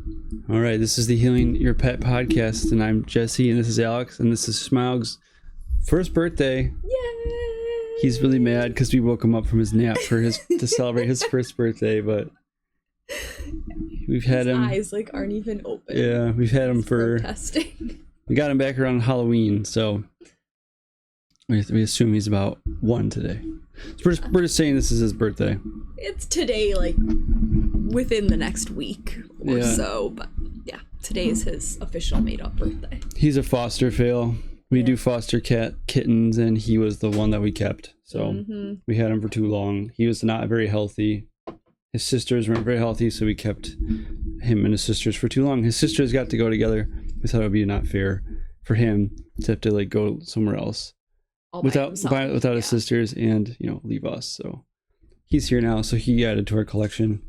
All right, this is the Healing Your Pet podcast, and I'm Jesse, and this is Alex, and this is Smaug's first birthday. Yay! He's really mad because we woke him up from his nap to celebrate his first birthday, but we've had him. His eyes aren't even open. Yeah, we've had him for testing. We got him back around Halloween, so we assume he's about 1 today. So we're just saying this is his birthday. It's today, within the next week or so, but yeah, today is his official made-up birthday. He's a foster fail. We do foster kittens, and he was the one that we kept. So we had him for too long. He was not very healthy. His sisters weren't very healthy, so we kept him and his sisters for too long. His sisters got to go together. We thought it would be not fair for him to have to go somewhere else without his sisters and leave us. So he's here now, so he added to our collection.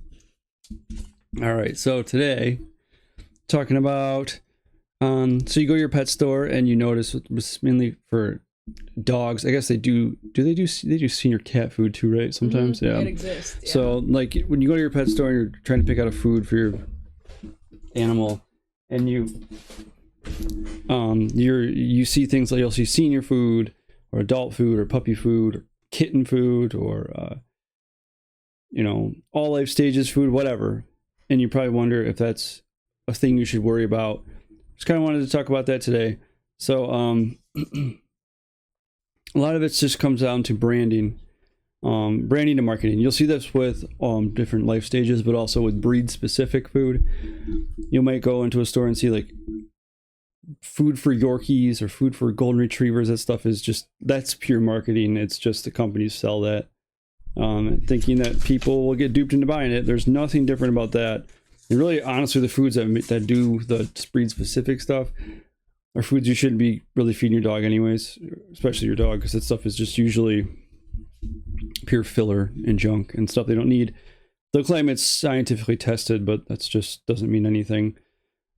All right, so today talking about so you go to your pet store and you notice it's mainly for dogs. I guess they do senior cat food too, right? Sometimes. Yeah, it exists. Yeah. So when you go to your pet store and you're trying to pick out a food for your animal, and you see things like you'll see senior food or adult food or puppy food or kitten food or all life stages food, whatever, and you probably wonder if that's a thing you should worry about. Just kind of wanted to talk about that today. So a lot of it just comes down to branding and marketing. You'll see this with different life stages, but also with breed specific food. You might go into a store and see food for Yorkies or food for golden retrievers. That stuff that's pure marketing. It's just the companies sell that, thinking that people will get duped into buying it. There's nothing different about that. And really, honestly, the foods that do the breed specific stuff are foods you shouldn't be really feeding your dog anyways, especially your dog, because that stuff is just usually pure filler and junk and stuff they don't need. They'll claim it's scientifically tested, but that's just doesn't mean anything.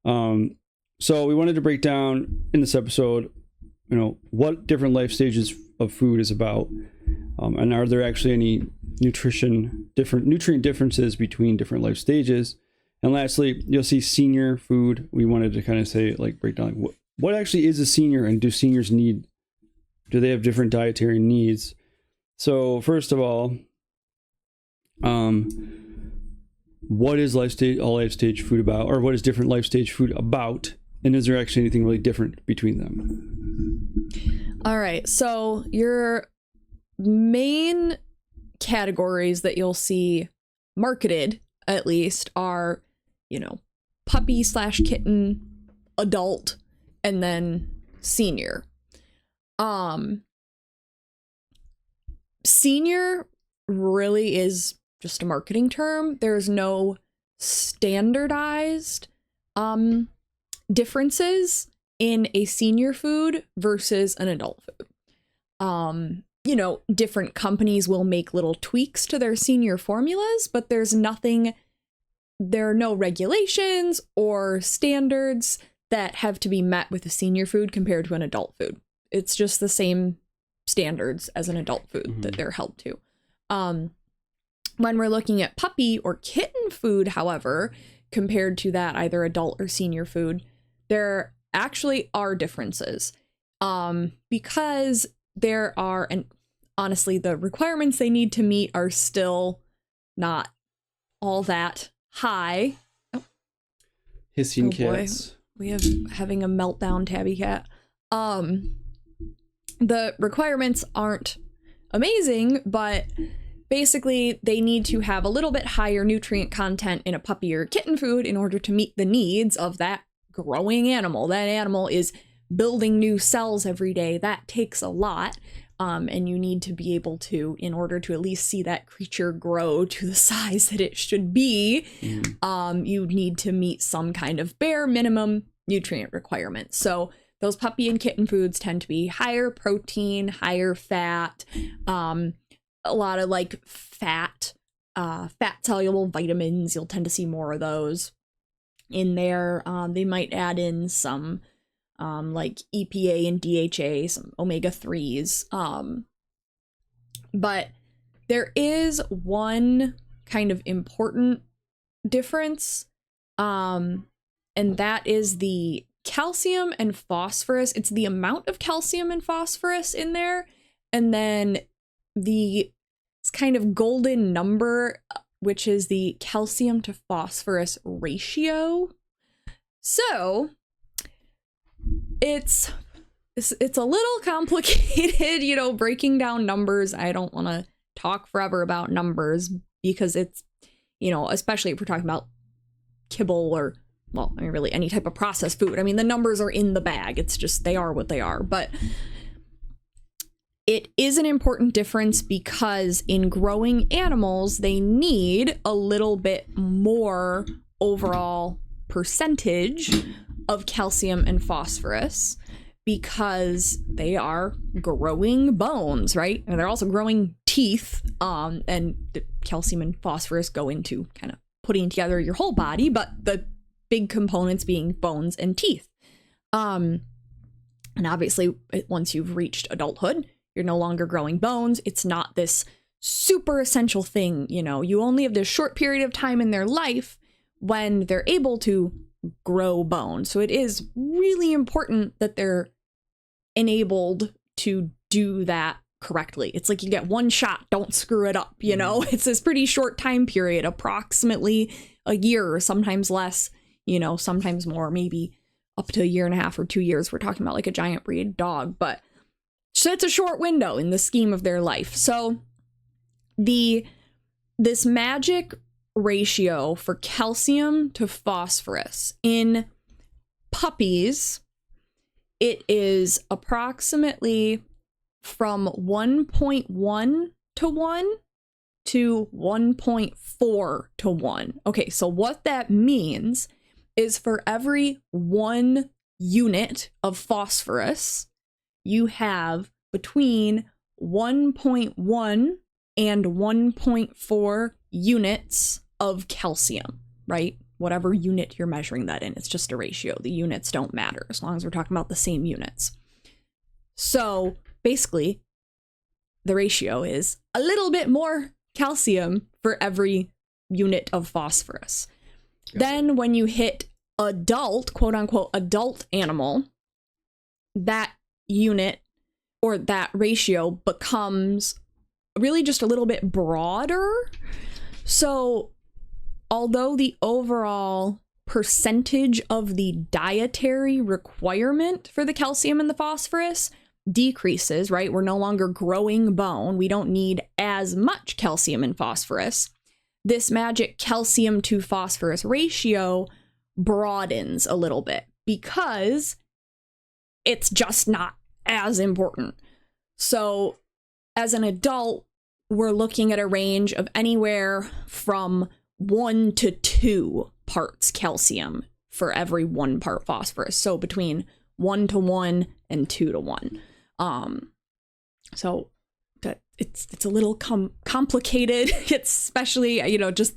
So we wanted to break down in this episode, what different life stages of food is about, and are there actually any nutrient differences between different life stages. And lastly, you'll see senior food. We wanted to kind of say, break down what actually is a senior, and do they have different dietary needs? So first of all, what is all life stage food about, or what is different life stage food about? And is there actually anything really different between them? All right, so your main categories that you'll see marketed, at least, are puppy/kitten, adult, and then senior. Senior really is just a marketing term. There's no standardized differences in a senior food versus an adult food. Different companies will make little tweaks to their senior formulas, but there are no regulations or standards that have to be met with a senior food compared to an adult food. It's just the same standards as an adult food that they're held to. When we're looking at puppy or kitten food, however, compared to that either adult or senior food, there actually are differences, because there are, and honestly, the requirements they need to meet are still not all that high. Hissing cats. Boy, we have having a meltdown tabby cat. The requirements aren't amazing, but basically they need to have a little bit higher nutrient content in a puppy or kitten food in order to meet the needs of that growing animal. That animal is building new cells every day. That takes a lot. And you need to be able to, in order to at least see that creature grow to the size that it should be, you need to meet some kind of bare minimum nutrient requirements. So those puppy and kitten foods tend to be higher protein, higher fat, a lot of fat soluble vitamins. You'll tend to see more of those in there. They might add in some EPA and DHA, some omega-3s. But there is one kind of important difference And that is the calcium and phosphorus. It's the amount of calcium and phosphorus in there. And then it's kind of golden number, which is the calcium to phosphorus ratio. So it's a little complicated, you know, breaking down numbers. I don't want to talk forever about numbers because it's, you know, especially if we're talking about kibble or, well, I mean, really any type of processed food. I mean, the numbers are in the bag. It's just, they are what they are. But it is an important difference because in growing animals, they need a little bit more overall percentage of calcium and phosphorus because they are growing bones, right? And they're also growing teeth, and the calcium and phosphorus go into kind of putting together your whole body, but the big components being bones and teeth. And obviously, once you've reached adulthood, you're no longer growing bones. It's not this super essential thing, you know. You only have this short period of time in their life when they're able to grow bone. So it is really important that they're enabled to do that correctly. It's like you get one shot, don't screw it up, you know? It's this pretty short time period, approximately a year or sometimes less, you know, sometimes more, maybe up to a year and a half or 2 years. We're talking about like a giant breed dog, but so it's a short window in the scheme of their life. So this magic ratio for calcium to phosphorus in puppies, it is approximately from 1.1 to 1 to 1.4 to 1. Okay, so what that means is for every 1 unit of phosphorus, you have between 1.1 and 1.4 units of calcium, right? Whatever unit you're measuring that in, it's just a ratio. The units don't matter as long as we're talking about the same units. So basically, the ratio is a little bit more calcium for every unit of phosphorus. Then when you hit adult, quote unquote, adult animal, that unit or that ratio becomes really just a little bit broader. So although the overall percentage of the dietary requirement for the calcium and the phosphorus decreases, right? We're no longer growing bone. We don't need as much calcium and phosphorus. This magic calcium to phosphorus ratio broadens a little bit because it's just not as important. So as an adult, we're looking at a range of anywhere from 1 to 2 parts calcium for every 1 part phosphorus. So between 1 to 1 and 2 to 1. So that it's a little complicated. It's especially, you know, just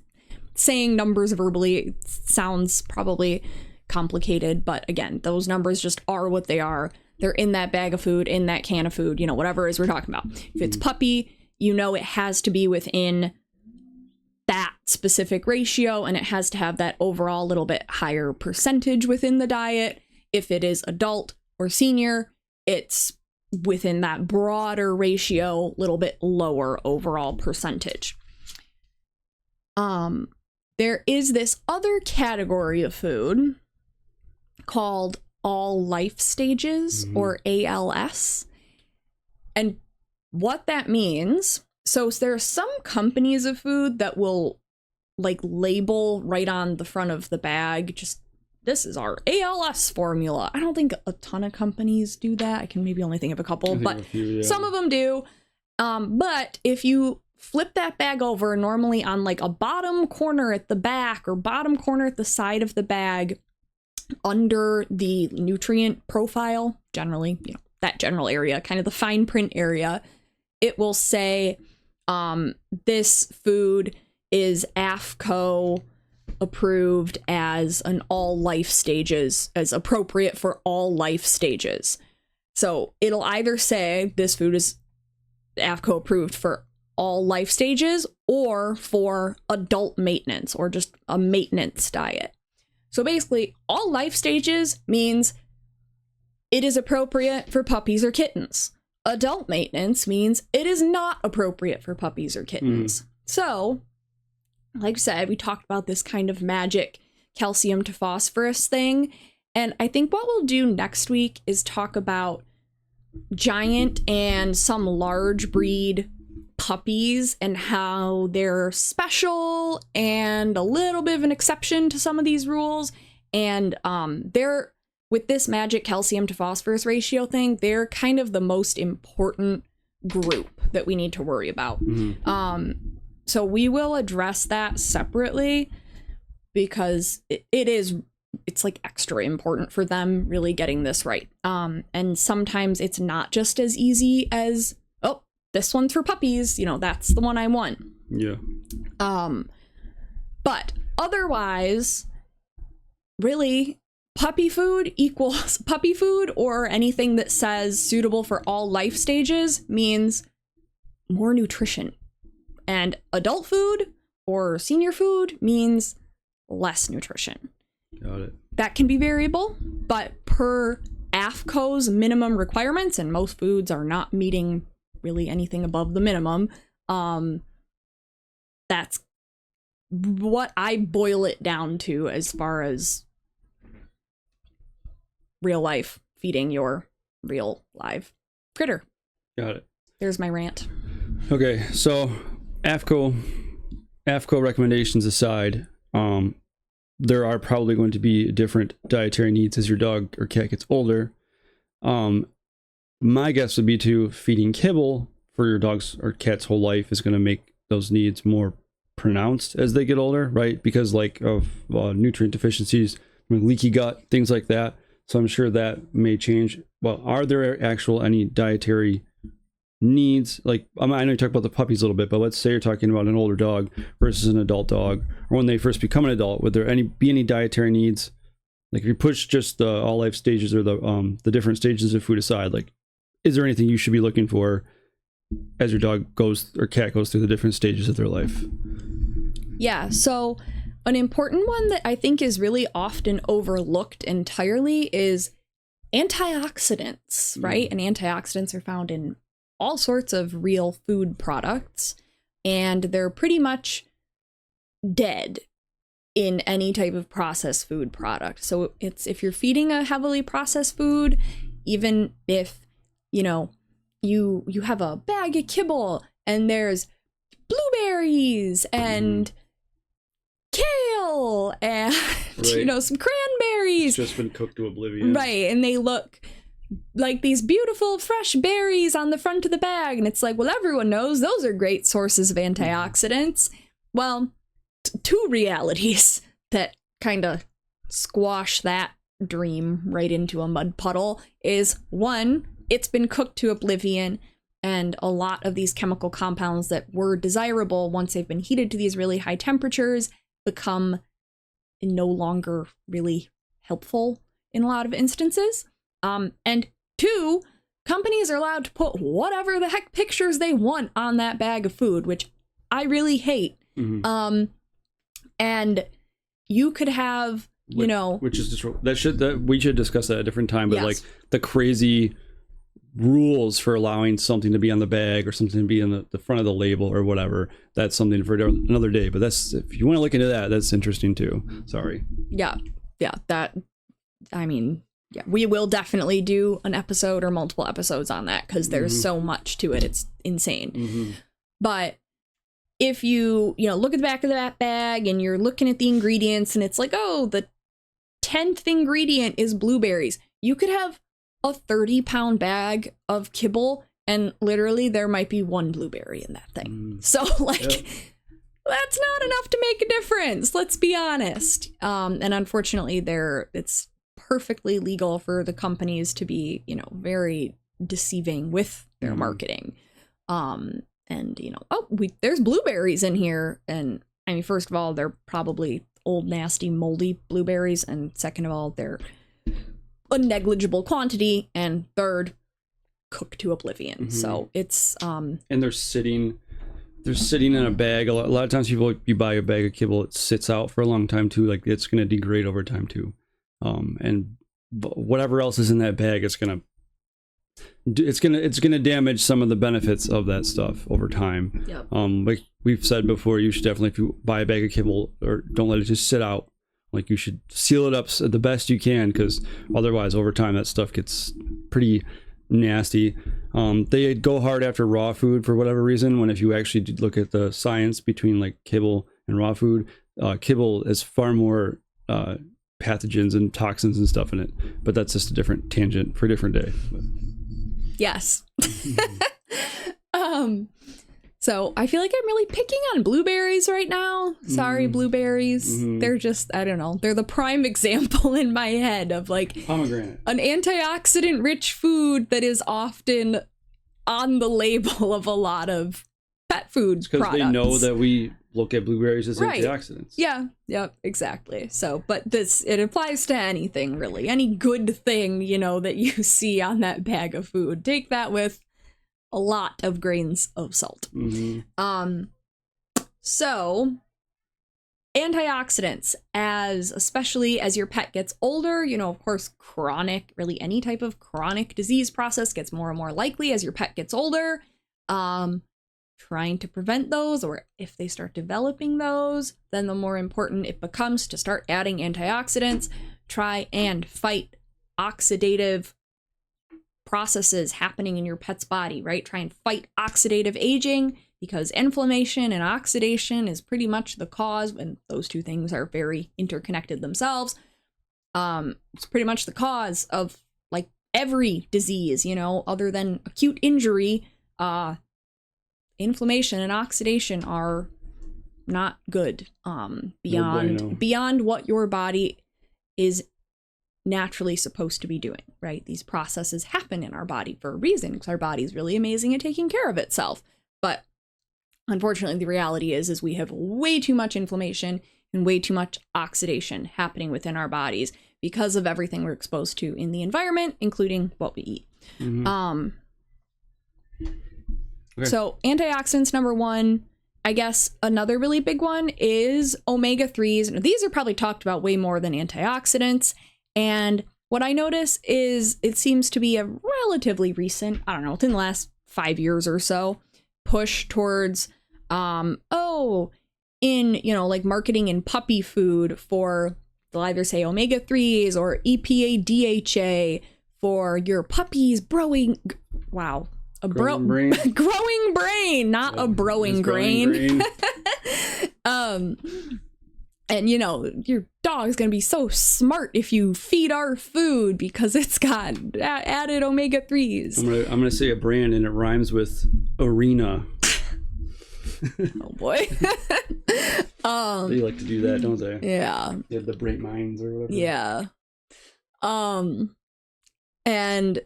saying numbers verbally sounds probably complicated, but again, those numbers just are what they are. They're in that bag of food, in that can of food, you know, whatever it is we're talking about. If it's puppy, you know it has to be within that specific ratio, and it has to have that overall little bit higher percentage within the diet. If it is adult or senior, it's within that broader ratio, little bit lower overall percentage. There is this other category of food called all life stages, or ALS. And what that means, so there are some companies of food that will like label right on the front of the bag, just this is our ALS formula. I don't think a ton of companies do that. I can maybe only think of a couple, but some of them do. But if you flip that bag over, normally on like a bottom corner at the back or bottom corner at the side of the bag, under the nutrient profile, generally, you know, that general area, kind of the fine print area, it will say this food is AFCO approved as an all life stages, as appropriate for all life stages. So it'll either say this food is AFCO approved for all life stages or for adult maintenance or just a maintenance diet. So basically, all life stages means it is appropriate for puppies or kittens. Adult maintenance means it is not appropriate for puppies or kittens. So, like I said, we talked about this kind of magic calcium to phosphorus thing. And I think what we'll do next week is talk about giant and some large breed puppies and how they're special and a little bit of an exception to some of these rules. And they're, with this magic calcium to phosphorus ratio thing, they're kind of the most important group that we need to worry about. So we will address that separately because it's like extra important for them really getting this right. And sometimes it's not just as easy as, oh, this one's for puppies, you know, that's the one I want. Yeah. But otherwise, really, puppy food equals puppy food, or anything that says suitable for all life stages means more nutrition. And adult food or senior food means less nutrition. Got it. That can be variable, but per AAFCO's minimum requirements, and most foods are not meeting really anything above the minimum, that's what I boil it down to as far as real life feeding your real live critter. Got it. There's my rant. Okay, so AAFCO recommendations aside, there are probably going to be different dietary needs as your dog or cat gets older. My guess would be feeding kibble for your dog's or cat's whole life is going to make those needs more pronounced as they get older, right? Because like of nutrient deficiencies, leaky gut, things like that. So I'm sure that may change. Well, are there any dietary needs? Like, I know you talked about the puppies a little bit, but let's say you're talking about an older dog versus an adult dog, or when they first become an adult, would there be any dietary needs? Like if you push just the all life stages or the different stages of food aside, like, is there anything you should be looking for as your dog goes or cat goes through the different stages of their life? Yeah, so an important one that I think is really often overlooked entirely is antioxidants, right? And antioxidants are found in all sorts of real food products, and they're pretty much dead in any type of processed food product. So it's, if you're feeding a heavily processed food, even if, you know, you have a bag of kibble and there's blueberries and kale and you know, some cranberries, It's just been cooked to oblivion, right? And they look like these beautiful fresh berries on the front of the bag, and it's like, well, everyone knows those are great sources of antioxidants. Well, two realities that kind of squash that dream right into a mud puddle is, one, it's been cooked to oblivion, and a lot of these chemical compounds that were desirable once they've been heated to these really high temperatures become no longer really helpful in a lot of instances. And two, companies are allowed to put whatever the heck pictures they want on that bag of food, which I really hate. And you could have, you know, which is just we should discuss that at a different time. But yes, like the crazy rules for allowing something to be on the bag or something to be in the front of the label or whatever, that's something for another day. But that's, if you want to look into that, that's interesting too. Sorry. Yeah, that, I mean, yeah, we will definitely do an episode or multiple episodes on that because there's so much to it. It's insane. But if you look at the back of that bag and you're looking at the ingredients and it's like, oh, the 10th ingredient is blueberries, you could have a 30-pound bag of kibble and literally there might be one blueberry in that thing. So like, that's not enough to make a difference. Let's be honest. And unfortunately it's perfectly legal for the companies to be, very deceiving with their marketing. And, there's blueberries in here. And I mean, first of all, they're probably old, nasty, moldy blueberries. And second of all, they're a negligible quantity. And third, cooked to oblivion. So it's... and they're sitting they're sitting in a bag. A lot of times you buy a bag of kibble, it sits out for a long time too. Like it's going to degrade over time too. And whatever else is in that bag, it's going to damage some of the benefits of that stuff over time. Yep. Like we've said before, you should definitely, if you buy a bag of kibble, or don't let it just sit out. Like you should seal it up the best you can, because otherwise over time that stuff gets pretty nasty. They go hard after raw food for whatever reason, when if you actually look at the science between like kibble and raw food, kibble is far more pathogens and toxins and stuff in it, but that's just a different tangent for a different day. Yes. So I feel like I'm really picking on blueberries right now. Sorry, blueberries. They're just, I don't know. They're the prime example in my head of like Pomegranate, an antioxidant rich food that is often on the label of a lot of pet food because products. they know that we look at blueberries as Right. antioxidants. Yeah, yep, exactly. So, but it applies to anything really. Any good thing, you know, that you see on that bag of food. Take that with a lot of grains of salt. So antioxidants, especially as your pet gets older, you know, of course, really any type of chronic disease process gets more and more likely as your pet gets older. Trying to prevent those, or if they start developing those, then the more important it becomes to start adding antioxidants. Try and fight oxidative processes happening in your pet's body, right? Try and fight oxidative aging, because inflammation and oxidation is pretty much the cause, and those two things are very interconnected themselves. It's pretty much the cause of like every disease, you know, other than acute injury. Inflammation and oxidation are not good. Beyond what your body is naturally supposed to be doing, right? These processes happen in our body for a reason, because our body is really amazing at taking care of itself. But unfortunately, the reality is we have way too much inflammation and way too much oxidation happening within our bodies because of everything we're exposed to in the environment, including what we eat. Okay. So antioxidants, number one. I guess another really big one is omega-3s. Now, these are probably talked about way more than antioxidants. And what I notice is it seems to be a relatively recent, I don't know, within the last 5 years or so, push towards, like marketing in puppy food for, they'll either say omega-3s or EPA DHA for your puppy's growing brain, not a broing grain. And you know, your dog's gonna be so smart if you feed our food because it's got added omega-3s. I'm gonna say a brand and it rhymes with arena. Oh boy. They like to do that, don't they? Yeah. They have the bright minds or whatever. Yeah. And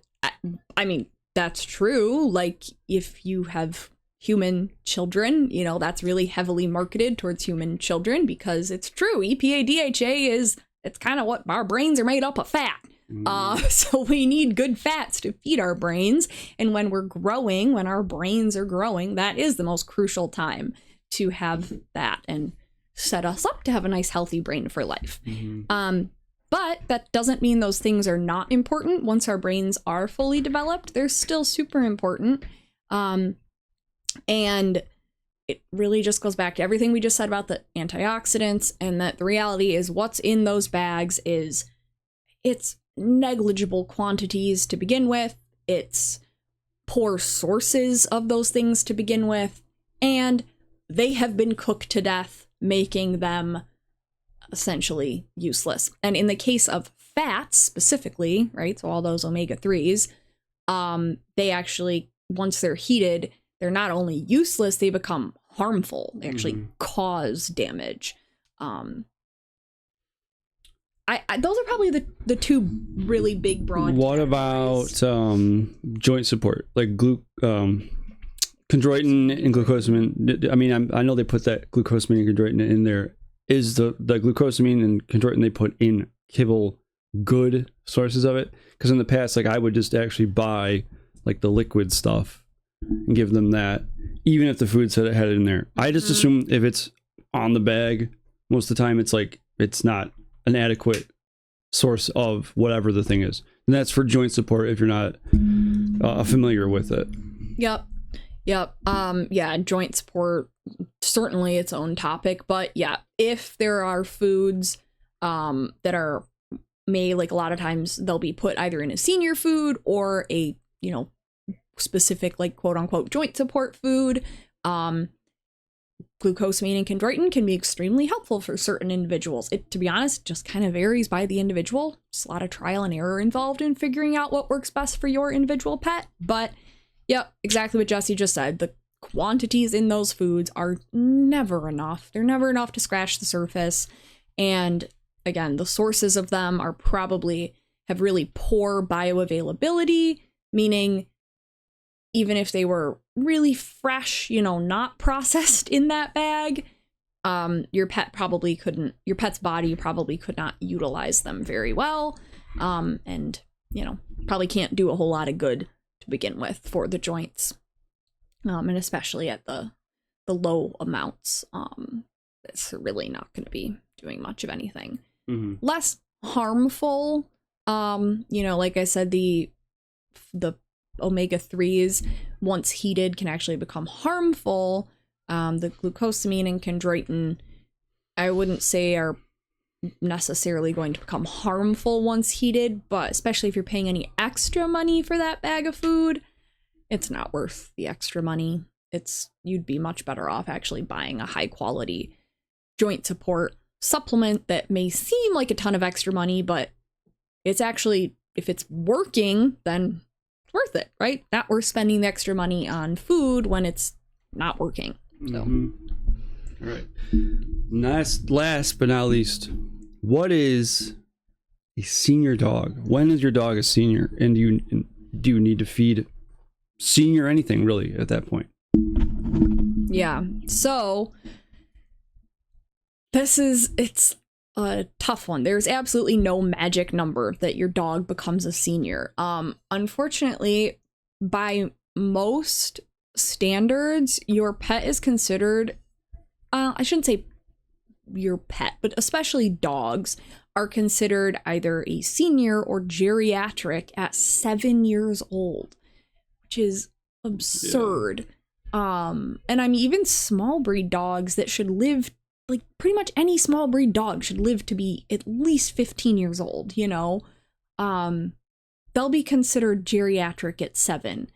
I mean, that's true. Like if you have human children, you know, that's really heavily marketed towards human children because it's true. EPA DHA it's kind of what our brains are made up of, fat. So we need good fats to feed our brains. And when our brains are growing, that is the most crucial time to have that and set us up to have a nice, healthy brain for life. But that doesn't mean those things are not important. Once our brains are fully developed, they're still super important. And it really just goes back to everything we just said about the antioxidants, and that the reality is what's in those bags it's negligible quantities to begin with. It's poor sources of those things to begin with, and they have been cooked to death, making them essentially useless. And in the case of fats specifically, right, so all those omega-3s, they actually, once they're heated, they're not only useless, they become harmful. They actually cause damage. Those are probably the two really big broad. What about joint support, like chondroitin and glucosamine? I mean, I know they put that glucosamine and chondroitin in there. Is the glucosamine and chondroitin they put in kibble good sources of it? Because in the past, like I would just actually buy like the liquid stuff and give them that, even if the food said it had it in there. I just assume if it's on the bag, most of the time it's like it's not an adequate source of whatever the thing is. And that's for joint support if you're not familiar with it. Yep. Yeah, joint support, certainly its own topic, but yeah, if there are foods that are like a lot of times they'll be put either in a senior food or a, specific like quote unquote joint support food. Glucosamine and chondroitin can be extremely helpful for certain individuals. It, to be honest, just kind of varies by the individual. There's a lot of trial and error involved in figuring out what works best for your individual pet. But yep, exactly what Jesse just said. The quantities in those foods are never enough. They're never enough to scratch the surface. And again, the sources of them are probably have really poor bioavailability, meaning even if they were really fresh, not processed in that bag, your pet's body probably could not utilize them very well. And, probably can't do a whole lot of good to begin with for the joints. And especially at the low amounts, it's really not going to be doing much of anything. Mm-hmm. Less harmful, like I said, the omega-3s, once heated, can actually become harmful. The glucosamine and chondroitin, I wouldn't say are necessarily going to become harmful once heated, but especially if you're paying any extra money for that bag of food, it's not worth the extra money. You'd be much better off actually buying a high quality joint support supplement that may seem like a ton of extra money, but it's actually, if it's working, then it's worth it, right? Not worth spending the extra money on food when it's not working. So. All right. Last but not least, what is a senior dog? When is your dog a senior? And do you need to feed senior anything really at that point? Yeah. So it's a tough one. There's absolutely no magic number that your dog becomes a senior. Unfortunately, by most standards, your pet is considered, I shouldn't say your pet, but especially dogs are considered either a senior or geriatric at 7 years old, which is absurd. Yeah. And I mean, even small breed dogs that should live, like pretty much any small breed dog should live to be at least 15 years old, they'll be considered geriatric at 7.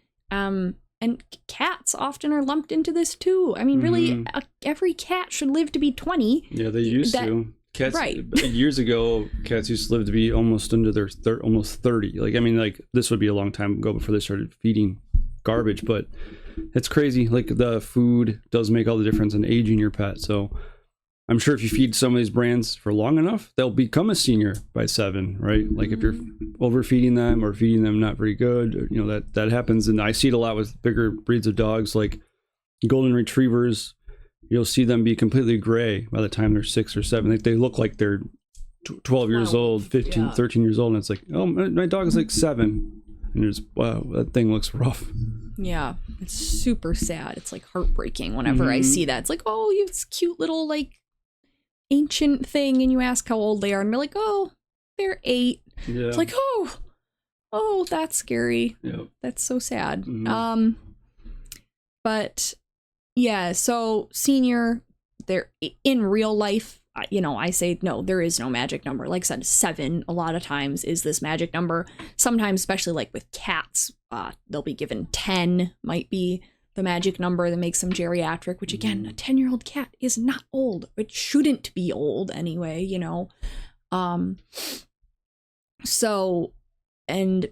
And cats often are lumped into this too. I mean, really, every cat should live to be 20. Yeah, they used to. Cats, right. Years ago, cats used to live to be almost into their almost 30. Like this would be a long time ago before they started feeding garbage, but it's crazy. Like, the food does make all the difference in aging your pet. So I'm sure if you feed some of these brands for long enough, they'll become a senior by 7, right? Like if you're overfeeding them or feeding them not very good, that happens. And I see it a lot with bigger breeds of dogs, like golden retrievers. You'll see them be completely gray by the time they're 6 or 7. They look like they're 12 years old, 15, 13 years old. And it's like, oh, my dog is like 7. And you're just, wow, that thing looks rough. Yeah, it's super sad. It's like heartbreaking whenever I see that. It's like, oh, you have this cute little like ancient thing, and you ask how old they are, and they're like, oh, they're 8. Yeah. It's like, oh, that's scary. Yep. That's so sad. But yeah, so senior, they're in real life, I say no, there is no magic number. Like I said, 7 a lot of times is this magic number. Sometimes, especially like with cats, they'll be given 10 might be the magic number that makes them geriatric, which again, a 10-year-old cat is not old. It shouldn't be old anyway, So, and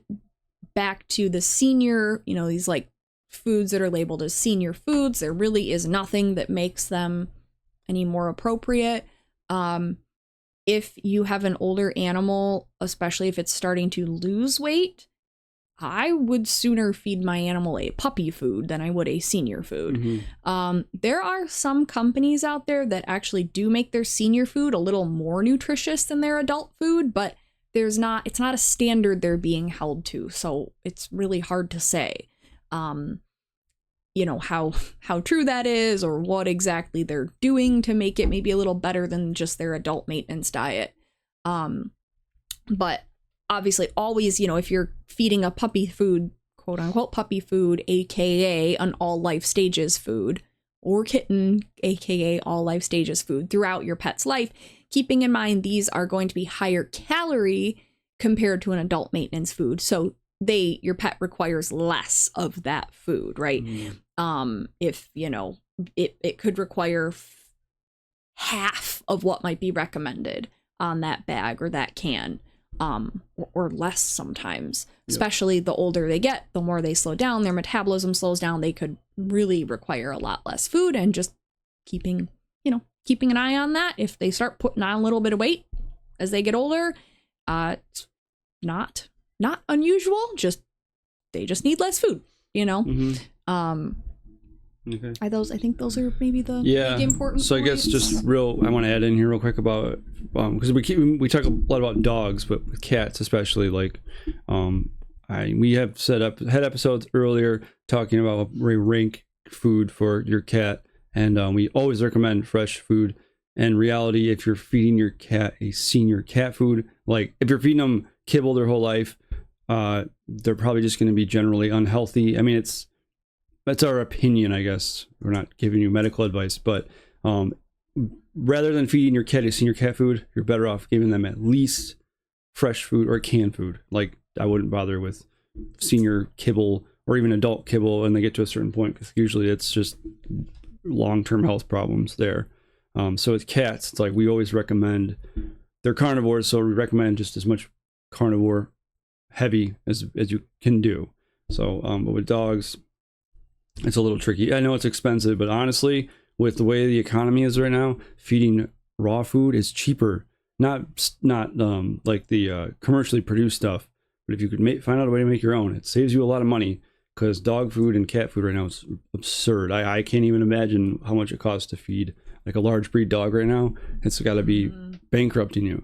back to the senior, these like foods that are labeled as senior foods, there really is nothing that makes them any more appropriate. If you have an older animal, especially if it's starting to lose weight, I would sooner feed my animal a puppy food than I would a senior food. There are some companies out there that actually do make their senior food a little more nutritious than their adult food, but it's not a standard they're being held to, so it's really hard to say. you know, how true that is, or what exactly they're doing to make it maybe a little better than just their adult maintenance diet. But obviously always, you know, if you're feeding a puppy food, quote unquote puppy food, aka an all life stages food, or kitten, aka all life stages food, throughout your pet's life, keeping in mind these are going to be higher calorie compared to an adult maintenance food. So your pet requires less of that food, right? If, you know, it could require half of what might be recommended on that bag or that can, or less sometimes. Especially the older they get, the more they slow down, their metabolism slows down, they could really require a lot less food. And just keeping an eye on that. If they start putting on a little bit of weight as they get older, it's not unusual, they just need less food, you know. Okay. I think those are maybe the big important so points. I guess just I want to add in here real quick about because we talk a lot about dogs, but with cats especially, like we have had episodes earlier talking about rank food for your cat, and we always recommend fresh food. In reality, if you're feeding your cat a senior cat food, like if you're feeding them kibble their whole life, they're probably just going to be generally unhealthy. I mean, that's our opinion, I guess. We're not giving you medical advice, but rather than feeding your cat a senior cat food, you're better off giving them at least fresh food or canned food. Like, I wouldn't bother with senior kibble or even adult kibble when they get to a certain point, because usually it's just long-term health problems there. So with cats, it's like we always recommend, they're carnivores, so we recommend just as much carnivore heavy as you can do. So but with dogs, it's a little tricky. I know it's expensive, but honestly, with the way the economy is right now, feeding raw food is cheaper. Not like the commercially produced stuff, but if you could find out a way to make your own, it saves you a lot of money, because dog food and cat food right now is absurd. I can't even imagine how much it costs to feed like a large breed dog right now. It's got to be bankrupting you.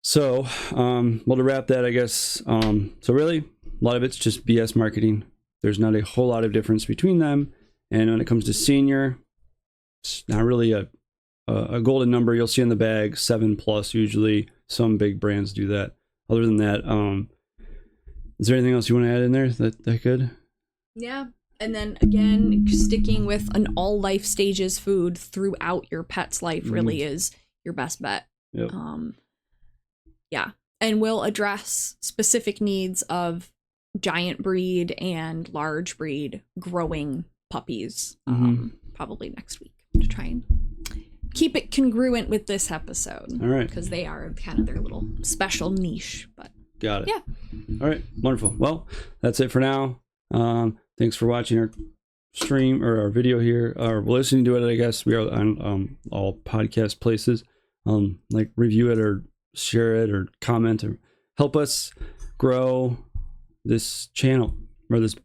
So, well, to wrap that, I guess, so really, a lot of it's just BS marketing. There's not a whole lot of difference between them. And when it comes to senior, it's not really a golden number. You'll see in the bag 7+ usually. Some big brands do that. Other than that, is there anything else you want to add in there that could? Yeah. And then again, sticking with an all life stages food throughout your pet's life really is your best bet. Yep. Yeah. And we'll address specific needs of giant breed and large breed growing puppies probably next week, to try and keep it congruent with this episode. All right. Because they are kind of their little special niche. But got it. Yeah. All right. Wonderful. Well, that's it for now. Thanks for watching our stream or our video here, or listening to it. I guess we are on all podcast places. Like review it or share it or comment or help us grow this channel or this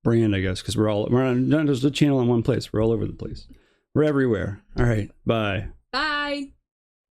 brand, I guess, because we're not just a channel in one place. We're all over the place. We're everywhere. All right. Bye. Bye.